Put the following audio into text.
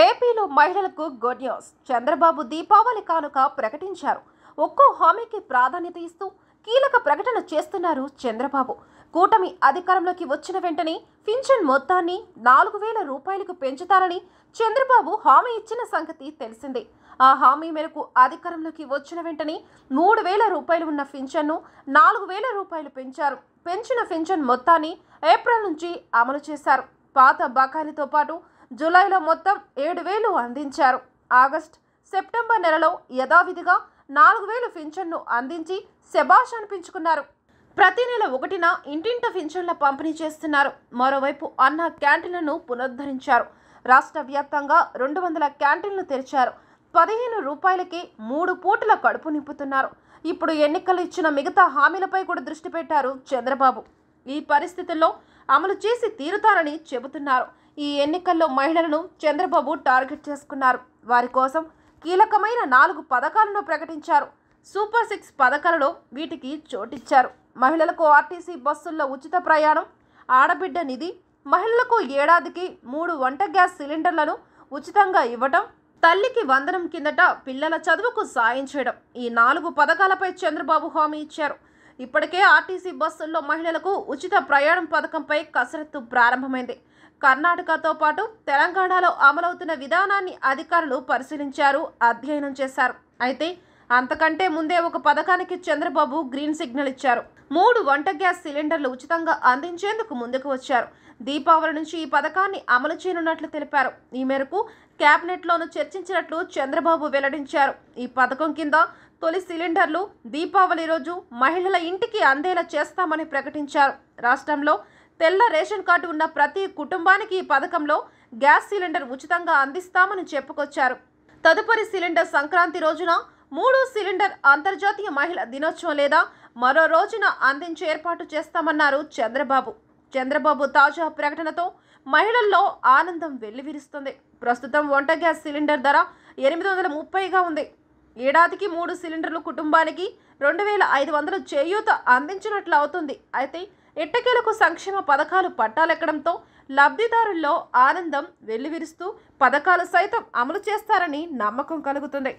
ఏపీలో మహిళలకు good news. Chandrababu Deepavali కానుక ప్రకటించారు. ఒక్కో హామీకి ప్రాధాన్యత ఇస్తూ కీలక ప్రకటన చేస్తున్నారు చంద్రబాబు. కూటమి అధికారంలోకి వచ్చిన వెంటనే పింఛన్ మొత్తాన్ని 4,000 రూపాయలకు పెంచుతారని చంద్రబాబు హామీ ఇచ్చిన సంగతి తెలిసిందే. ఆ హామీ మేరకు అధికారంలోకి వచ్చిన వెంటనే 3,000 రూపాయలు ఉన్న పింఛన్ను 4,000 రూపాయలు పెంచారు. పెంచిన పింఛన్ మొత్తాన్ని ఏప్రిల్ నుంచి అమలు చేశారు. పాత బకాయిలతో పాటు జూలైలో మొత్తం 7,000 అందించారు. ఆగస్టు, సెప్టెంబర్ నెలలో యథావిధిగా 4,000 పింఛన్ను అందించి శభాష్ అనిపించుకున్నారు. ప్రతి నెల 1న ఇంటింట పింఛన్ల పంపిణీ చేస్తున్నారు. మరోవైపు అన్న క్యాంటీన్లను పునరుద్ధరించారు. రాష్ట్ర వ్యాప్తంగా 200 క్యాంటీన్లు తెరిచారు. 15 రూపాయలకే 3 పూటల కడుపు నింపుతున్నారు. ఇప్పుడు ఎన్నికలు ఇచ్చిన మిగతా హామీలపై కూడా దృష్టి పెట్టారు చంద్రబాబు. ఈ పరిస్థితుల్లో అమలు చేసి తీరుతారని చెబుతున్నారు. ఈ ఎన్నికల్లో మహిళలను చంద్రబాబు టార్గెట్ చేసుకున్నారు. వారి కోసం కీలకమైన 4 పథకాలను ప్రకటించారు. సూపర్ 6 పథకాలలో వీటికి చోటిచ్చారు. మహిళలకు ఆర్టీసీ బస్సుల్లో ఉచిత ప్రయాణం, ఆడబిడ్డ నిధి, మహిళలకు ఏడాదికి 3 వంట గ్యాస్ సిలిండర్లను ఉచితంగా ఇవ్వటం, తల్లికి వందనం కిందట పిల్లల చదువుకు సాయం చేయడం. ఈ 4 పథకాలపై చంద్రబాబు హామీ ఇచ్చారు. ఇప్పటికే ఆర్టీసీ బస్సుల్లో మహిళలకు ఉచిత ప్రయాణం పథకంపై కసరత్తు ప్రారంభమైంది. కర్ణాటకతో పాటు తెలంగాణలో అమలవుతున్న విధానాన్ని అధికారులు పరిశీలించారు, అధ్యయనం చేశారు. అయితే అంతకంటే ముందే ఒక పథకానికి చంద్రబాబు గ్రీన్ సిగ్నల్ ఇచ్చారు. 3 వంట గ్యాస్ సిలిండర్లు ఉచితంగా అందించేందుకు ముందుకు వచ్చారు. దీపావళి నుంచి ఈ పథకాన్ని అమలు చేయనున్నట్లు తెలిపారు. ఈ మేరకు కేబినెట్లోనూ చర్చించినట్లు చంద్రబాబు వెల్లడించారు. ఈ పథకం కింద తొలి సిలిండర్లు దీపావళి రోజు మహిళల ఇంటికి అందేలా చేస్తామని ప్రకటించారు. రాష్ట్రంలో తెల్ల రేషన్ కార్డు ఉన్న ప్రతి కుటుంబానికి ఈ పథకంలో గ్యాస్ సిలిండర్ ఉచితంగా అందిస్తామని చెప్పుకొచ్చారు. తదుపరి సిలిండర్ సంక్రాంతి రోజున, 3వ సిలిండర్ అంతర్జాతీయ మహిళా దినోత్సవం లేదా మరో రోజున అందించే ఏర్పాటు చేస్తామన్నారు చంద్రబాబు. చంద్రబాబు తాజా ప్రకటనతో మహిళల్లో ఆనందం వెల్లివిరుస్తుంది. ప్రస్తుతం వంట గ్యాస్ సిలిండర్ ధర 830గా ఉంది. ఏడాదికి 3 సిలిండర్లు కుటుంబానికి 2,500 చేయూత అందించినట్లు అవుతుంది. అయితే ఎట్టకేలకు సంక్షేమ పథకాలు పట్టాలెక్కడంతో లబ్ధిదారుల్లో ఆనందం వెల్లివిరుస్తూ పథకాలు సైతం అమలు చేస్తారని నమ్మకం కలుగుతుంది.